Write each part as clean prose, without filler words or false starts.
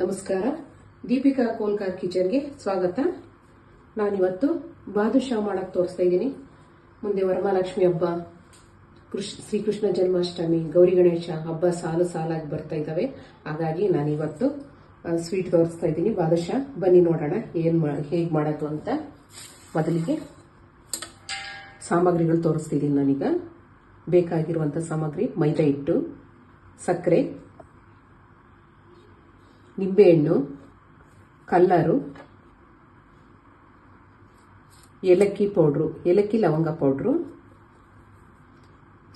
ನಮಸ್ಕಾರ. ದೀಪಿಕಾ ಕೋಲ್ಕಾರ್ ಕಿಚನ್ಗೆ ಸ್ವಾಗತ. ನಾನಿವತ್ತು ಬಾದುಷಾ ಮಾಡಕ್ ತೋರಿಸ್ತಾ ಇದ್ದೀನಿ. ಮುಂದೆ ವರಮಹಾಲಕ್ಷ್ಮಿ ಹಬ್ಬ, ಶ್ರೀಕೃಷ್ಣ ಜನ್ಮಾಷ್ಟಮಿ, ಗೌರಿ ಗಣೇಶ ಹಬ್ಬ ಸಾಲಾಗಿ ಬರ್ತಾ ಇದ್ದಾವೆ. ಹಾಗಾಗಿ ನಾನಿವತ್ತು ಸ್ವೀಟ್ ತೋರಿಸ್ತಾ ಇದ್ದೀನಿ, ಬಾದುಷಾ. ಬನ್ನಿ ನೋಡೋಣ ಹೇಗೆ ಮಾಡೋದು ಅಂತ. ಮೊದಲಿಗೆ ಸಾಮಗ್ರಿಗಳು ತೋರಿಸ್ತಿದ್ದೀನಿ ನಾನೀಗ. ಬೇಕಾಗಿರುವಂಥ ಸಾಮಗ್ರಿ: ಮೈದಾ ಹಿಟ್ಟು, ಸಕ್ಕರೆ, ನಿಂಬೆಹಣ್ಣು, ಕಲ್ಲರು, ಏಲಕ್ಕಿ ಪೌಡ್ರು, ಏಲಕ್ಕಿ ಲವಂಗ ಪೌಡ್ರು,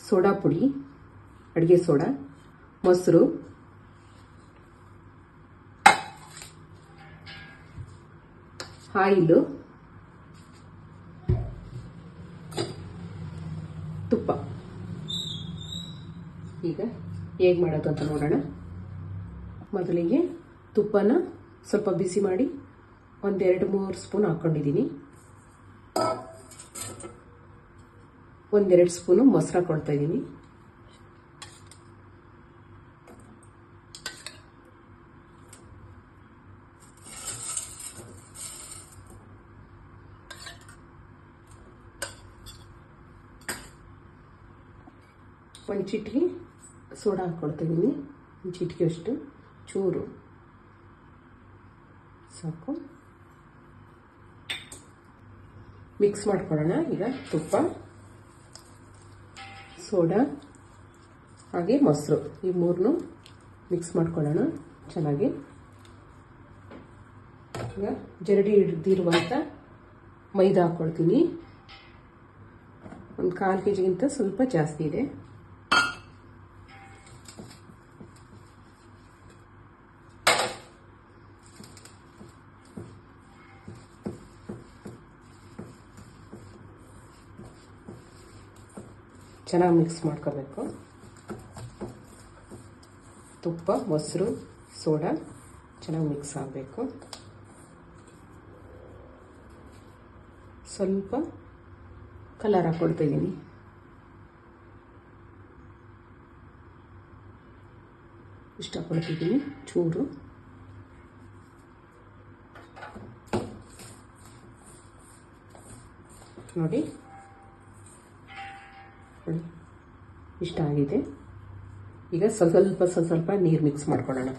ಸೋಡಾ ಪುಡಿ, ಅಡುಗೆ ಸೋಡಾ, ಮೊಸರು, ಆಯಿಲು, ತುಪ್ಪ. ಈಗ ಹೇಗೆ ಮಾಡೋದು ಅಂತ ನೋಡೋಣ. ಮೊದಲಿಗೆ ತುಪ್ಪನ ಸ್ವಲ್ಪ ಬಿಸಿ ಮಾಡಿ 1-2-3 ಸ್ಪೂನ್ ಹಾಕ್ಕೊಂಡಿದ್ದೀನಿ. 1-2 ಸ್ಪೂನು ಮೊಸರು ಹಾಕೊಳ್ತಾ ಇದ್ದೀನಿ. ಒಂದು ಚಿಟಿಕೆ ಸೋಡಾ ಹಾಕ್ಕೊಳ್ತಾ ಇದ್ದೀನಿ. ಒಂದು ಚಿಟಿಕೆ ಅಷ್ಟು, ಚೂರು ಸಾಕು. ಮಿಕ್ಸ್ ಮಾಡ್ಕೊಳ್ಳೋಣ. ಈಗ ತುಪ್ಪ, ಸೋಡಾ ಹಾಗೆ ಮೊಸರು, ಈ ಮೂರನ್ನು ಮಿಕ್ಸ್ ಮಾಡ್ಕೊಳ್ಳೋಣ ಚೆನ್ನಾಗಿ. ಈಗ ಜರಡಿ ಹಿಡಿದಿರುವಂಥ ಮೈದಾ ಹಾಕ್ಕೊಳ್ತೀನಿ. ಒಂದು 1/4 kg ಸ್ವಲ್ಪ ಜಾಸ್ತಿ ಇದೆ. ಚೆನ್ನಾಗಿ ಮಿಕ್ಸ್ ಮಾಡ್ಕೋಬೇಕು. ತುಪ್ಪ, ಮೊಸರು, ಸೋಡಾ ಚೆನ್ನಾಗಿ ಮಿಕ್ಸ್ ಆಗಬೇಕು. ಸ್ವಲ್ಪ ಕಲರ್ ಹಾಕ್ಕೊಳ್ತಾ ಇದ್ದೀನಿ. ಇಷ್ಟ ಹಾಕ್ಕೊಳ್ತಿದ್ದೀನಿ, ಚೂರು. ನೋಡಿ, ಇಷ್ಟ ಆಗಿದೆ. ಈಗ ಸ್ವಲ್ಪ ನೀರು ಮಿಕ್ಸ್ ಮಾಡ್ಕೊಳ್ಳೋಣ.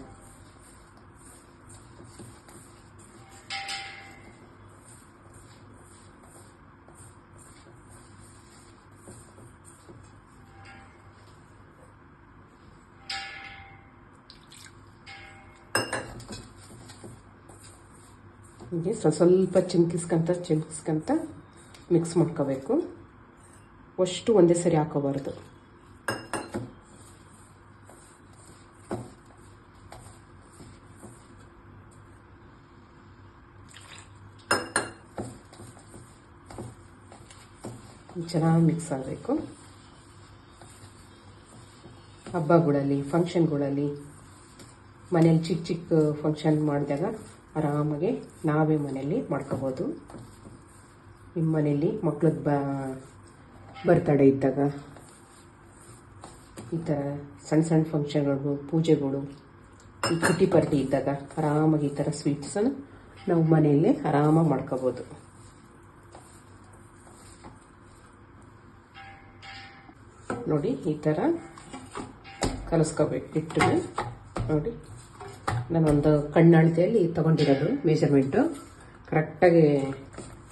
ಹೀಗೆ ಸ್ವಲ್ಪ ಚಿಮ್ಕಿಸ್ಕೊಂತ ಮಿಕ್ಸ್ ಮಾಡ್ಕೋಬೇಕು. ಅಷ್ಟು ಒಂದೇ ಸರಿ ಹಾಕೋಬಾರ್ದು. ಚೆನ್ನಾಗಿ ಮಿಕ್ಸ್ ಆಗಬೇಕು. ಹಬ್ಬಗಳಲ್ಲಿ, ಫಂಕ್ಷನ್ಗಳಲ್ಲಿ, ಮನೇಲಿ ಚಿಕ್ಕ ಫಂಕ್ಷನ್ ಮಾಡಿದಾಗ ಆರಾಮಾಗಿ ನಾವೇ ಮನೆಯಲ್ಲಿ ಮಾಡ್ಕೋಬೋದು. ನಿಮ್ಮ ಮನೆಯಲ್ಲಿ ಮಕ್ಳದ್ದು ಬರ್ತಡೇ ಇದ್ದಾಗ, ಈ ಥರ ಸಣ್ಣ ಫಂಕ್ಷನ್ಗಳು, ಪೂಜೆಗಳು, ಈ ಕಿಟ್ಟಿ ಪಾರ್ಟಿ ಇದ್ದಾಗ ಆರಾಮಾಗಿ ಈ ಥರ ಸ್ವೀಟ್ಸನ್ನು ನಾವು ಮನೆಯಲ್ಲೇ ಆರಾಮಾಗಿ ಮಾಡ್ಕೋಬೋದು. ನೋಡಿ, ಈ ಥರ ಕಲಿಸ್ಕೋಬೇಕು ಹಿಟ್ಟನ್ನು. ನೋಡಿ, ನಾನೊಂದು ಕಣ್ಣಳತೆಯಲ್ಲಿ ತೊಗೊಂಡಿರೋದು ಮೆಜರ್ಮೆಂಟು. ಕರೆಕ್ಟಾಗಿ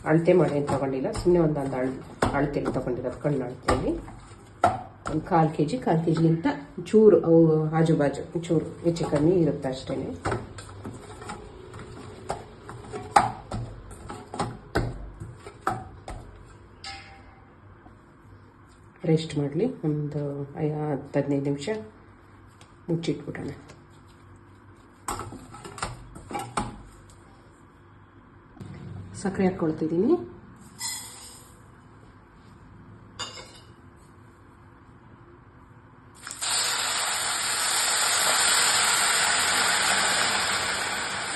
ಅಳತೆ ಮಾಡಿ ಏನು ತೊಗೊಂಡಿಲ್ಲ, ಸುಮ್ಮನೆ ಒಂದು ಅಳತೆಯಲ್ಲಿ ತೊಗೊಂಡಿರೋದು, ಕಣ್ಣು ಅಳತೆಯಲ್ಲಿ. ಒಂದು 1/4 kg ಚೂರು, ಅವು ಆಜು ಬಾಜು ಚೂರು ಹೆಚ್ಚು ಕಮ್ಮಿ ಇರುತ್ತೆ ಅಷ್ಟೇ. ರೆಸ್ಟ್ ಮಾಡಲಿ. ಒಂದು 10-15 ನಿಮಿಷ ಮುಚ್ಚಿಟ್ಬಿಡೋಣ. ಸಕ್ಕರೆ ಹಾಕ್ಕೊಳ್ತಿದ್ದೀನಿ.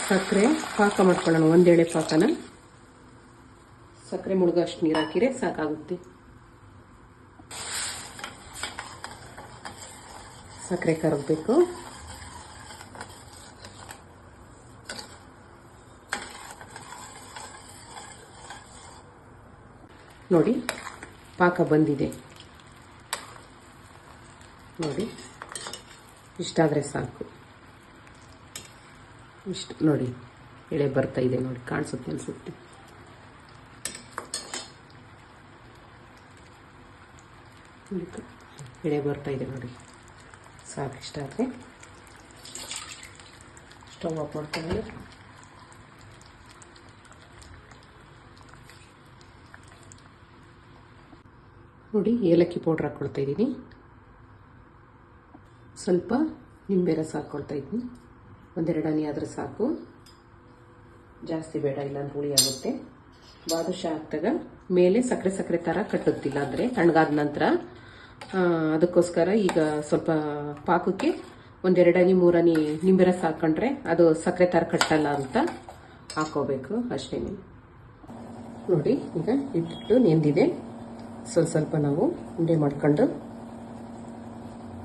ಸಕ್ಕರೆ ಪಾಕ ಮಾಡ್ಕೊಳ್ಳೋಣ. 1 ಎಳೆ ಪಾಕನ, ಸಕ್ಕರೆ ಮುಳುಗೋ ಅಷ್ಟು ನೀರು ಹಾಕಿದ್ರೆ ಸಾಕಾಗುತ್ತೆ. ಸಕ್ಕರೆ ಕರಗಬೇಕು. ನೋಡಿ ಪಾಕ ಬಂದಿದೆ ನೋಡಿ, ಇಷ್ಟಾದರೆ ಸಾಕು. ಇಷ್ಟು ನೋಡಿ ಎಳೆ ಬರ್ತಾ ಇದೆ ನೋಡಿ, ಕಾಣಿಸುತ್ತೆ ಅನಿಸುತ್ತೆ. ಎಳೆ ಬರ್ತಾ ಇದೆ ನೋಡಿ, ಸಾಕು. ಇಷ್ಟ ಆದರೆ ಸ್ಟವ್ ಆಫ್ ಮಾಡ್ಕೊಂಡು ನೋಡಿ ಏಲಕ್ಕಿ ಪೌಡ್ರ್ ಹಾಕ್ಕೊಳ್ತಾ ಇದ್ದೀನಿ. ಸ್ವಲ್ಪ ನಿಂಬೆ ರಸ ಹಾಕ್ಕೊಳ್ತಾ ಇದ್ದೀನಿ, ಒಂದೆರಡು ಹನಿ ಆದರೆ ಸಾಕು, ಜಾಸ್ತಿ ಬೇಡ, ಇಲ್ಲ ಅಂದ್ರೆ ಹುಳಿ ಆಗುತ್ತೆ. ಬಾದುಷಾ ಹಾಕಿದಾಗ ಮೇಲೆ ಸಕ್ಕರೆ ಥರ ಕಟ್ಟುತ್ತಿಲ್ಲ ಅಂದರೆ ತಣ್ಣಗಾದ ನಂತರ, ಅದಕ್ಕೋಸ್ಕರ ಈಗ ಸ್ವಲ್ಪ ಪಾಕಕ್ಕೆ ಒಂದೆರಡು ಹನಿ 3 ಹನಿ ನಿಂಬೆ ರಸ ಹಾಕ್ಕೊಂಡ್ರೆ ಅದು ಸಕ್ಕರೆ ಥರ ಕಟ್ಟಲ್ಲ ಅಂತ ಹಾಕೋಬೇಕು ಅಷ್ಟೇ. ನೋಡಿ ಈಗ ಇಟ್ಟು ನೆಂದಿದೆ. ಸ್ವಲ್ಪ ನಾವು ಉಂಡೆ ಮಾಡ್ಕೊಂಡು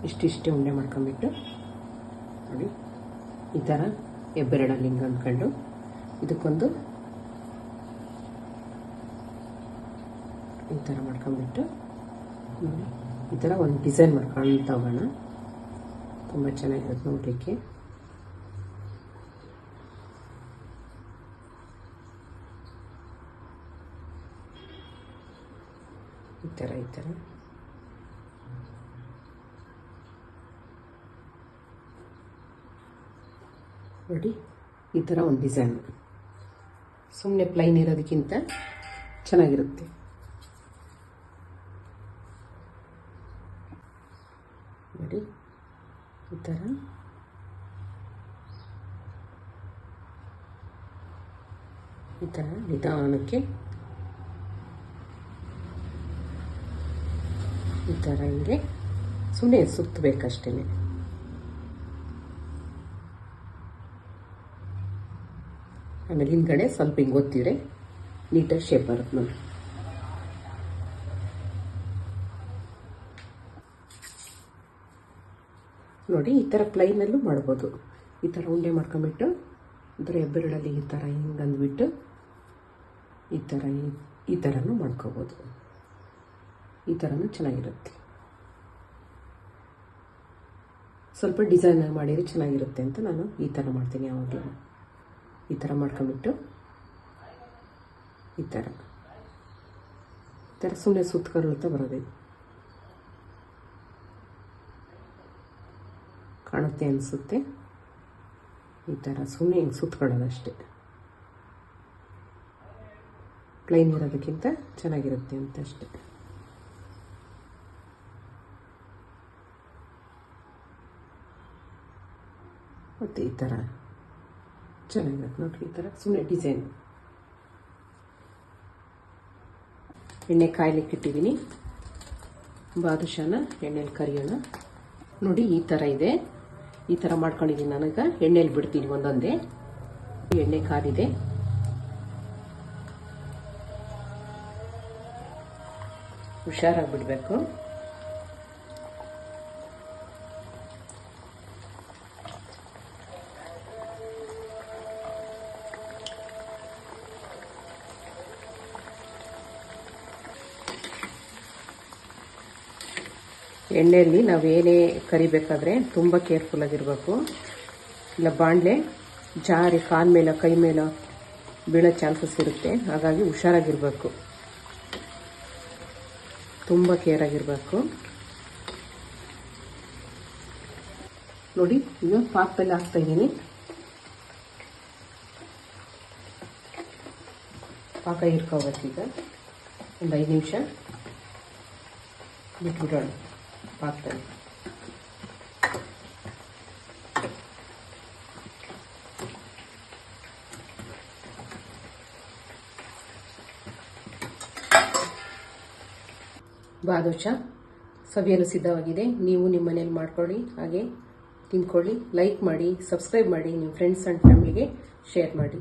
ಇಷ್ಟಿಷ್ಟೇ ಉಂಡೆ ಮಾಡ್ಕೊಂಡ್ಬಿಟ್ಟು ನೋಡಿ ಈ ಥರ ಹೆಬ್ಬೆರಡಲ್ಲಿ ಹಿಂಗೆ ಅಂದ್ಕೊಂಡು ಇದಕ್ಕೊಂದು ಈ ಥರ ಮಾಡ್ಕೊಂಡ್ಬಿಟ್ಟು ನೋಡಿ ಈ ಥರ ಒಂದು ಡಿಸೈನ್ ಮಾಡ್ಕೊಂಡು ತಗೋಣ. ತುಂಬ ಚೆನ್ನಾಗಿರುತ್ತೆ ನೋಡಲಿಕ್ಕೆ. ಈ ಥರ ನೋಡಿ, ಈ ಥರ ಒಂದು ಡಿಸೈನ್. ಸುಮ್ಮನೆ ಪ್ಲೈನ್ ಇರೋದಕ್ಕಿಂತ ಚೆನ್ನಾಗಿರುತ್ತೆ. ನೋಡಿ ಈ ಥರ ನಿಧಾನಕ್ಕೆ ಈ ಥರ ಹಿಂಗೆ ಸುಮ್ಮನೆ ಸುತ್ತಬೇಕಷ್ಟೇ. ಆಮೇಲೆ ಹಿಂದ್ಗಡೆ ಸ್ವಲ್ಪ ಹಿಂಗೆ ಒತ್ತಿದ್ರೆ ನೀಟಾಗಿ ಶೇಪ್ ಬರುತ್ತೆ ನೋಡಿ. ನೋಡಿ ಈ ಥರ ಪ್ಲೈನಲ್ಲೂ ಮಾಡ್ಬೋದು. ಈ ಥರ ಉಂಡೆ ಮಾಡ್ಕೊಂಬಿಟ್ಟು ಇದರ ಹೆಬ್ಬೆರಳಲ್ಲಿ ಈ ಥರ ಹಿಂಗೆ ಅಂದ್ಬಿಟ್ಟು ಈ ಥರನೂ ಮಾಡ್ಕೋಬೋದು. ಈ ಥರನೂ ಚೆನ್ನಾಗಿರುತ್ತೆ. ಸ್ವಲ್ಪ ಡಿಸೈನ್ ಮಾಡಿದರೆ ಚೆನ್ನಾಗಿರುತ್ತೆ ಅಂತ ನಾನು ಈ ಥರ ಮಾಡ್ತೀನಿ ಯಾವಾಗಲೂ. ಈ ಥರ ಮಾಡ್ಕೊಂಬಿಟ್ಟು ಈ ಥರ ಸುಮ್ಮನೆ ಸುತ್ತಕೊಳ್ತಾ ಬರೋದು. ಕಾಣುತ್ತೆ ಅನಿಸುತ್ತೆ. ಈ ಥರ ಸುಮ್ಮನೆ ಹಿಂಗೆ ಸುತ್ತಕೊಳ್ಳೋದಷ್ಟೇ. ಪ್ಲೈನ್ ಇರೋದಕ್ಕಿಂತ ಚೆನ್ನಾಗಿರುತ್ತೆ ಅಂತ ಅಷ್ಟೇ. ಮತ್ತು ಈ ಥರ ಚೆನ್ನಾಗಿರುತ್ತೆ ನೋಡಿರಿ. ಈ ಥರ ಸುಮ್ಮನೆ ಡಿಸೈನ್. ಎಣ್ಣೆ ಕಾಯ್ಲಿಕ್ಕೆ ಇಟ್ಟಿದ್ದೀನಿ. ಬಾದುಷಾನ ಎಣ್ಣೆಲಿ ಕರಿಯೋಣ. ನೋಡಿ ಈ ಥರ ಇದೆ. ಈ ಥರ ಮಾಡ್ಕೊಂಡಿದ್ದೀನಿ. ನನಗೆ ಎಣ್ಣೆಲಿ ಬಿಡ್ತೀನಿ ಒಂದೊಂದೇ. ಎಣ್ಣೆ ಕಾದಿದೆ. ಹುಷಾರಾಗಿ ಬಿಡಬೇಕು. ಎಣ್ಣೆಯಲ್ಲಿ ನಾವೇನೇ ಕರಿಬೇಕಾದ್ರೆ ತುಂಬ ಕೇರ್ಫುಲ್ ಆಗಿರಬೇಕು. ಇಲ್ಲ ಬಾಣಲೆ ಜಾರಿ ಕಾಲ ಮೇಲೆ ಕೈ ಮೇಲೆ ಬೀಳೋ ಚಾನ್ಸಸ್ ಇರುತ್ತೆ. ಹಾಗಾಗಿ ಹುಷಾರಾಗಿರಬೇಕು, ತುಂಬ ಕೇರ್ ಆಗಿರಬೇಕು. ನೋಡಿ ಈಗ ಪಾಕದಲ್ಲಿ ಹಾಕ್ತಾಯಿದ್ದೀನಿ. ಪಾಕ ಇರ್ಕೋಬೇಕೀಗ ಒಂದು 5 ನಿಮಿಷ ಬಿಟ್ಬಿಡೋಣ ಪಾಕದಲ್ಲಿ. ಬಾದುಷಾ ಸವಿಯಲು ಸಿದ್ಧವಾಗಿದೆ. ನೀವು ನಿಮ್ಮ ಮನೇಲಿ ಮಾಡ್ಕೊಳ್ಳಿ, ಹಾಗೆ ತಿನ್ಕೊಳ್ಳಿ. ಲೈಕ್ ಮಾಡಿ, ಸಬ್ಸ್ಕ್ರೈಬ್ ಮಾಡಿ, ನಿಮ್ಮ ಫ್ರೆಂಡ್ಸ್ ಆ್ಯಂಡ್ ಫ್ಯಾಮಿಲಿಗೆ ಶೇರ್ ಮಾಡಿ.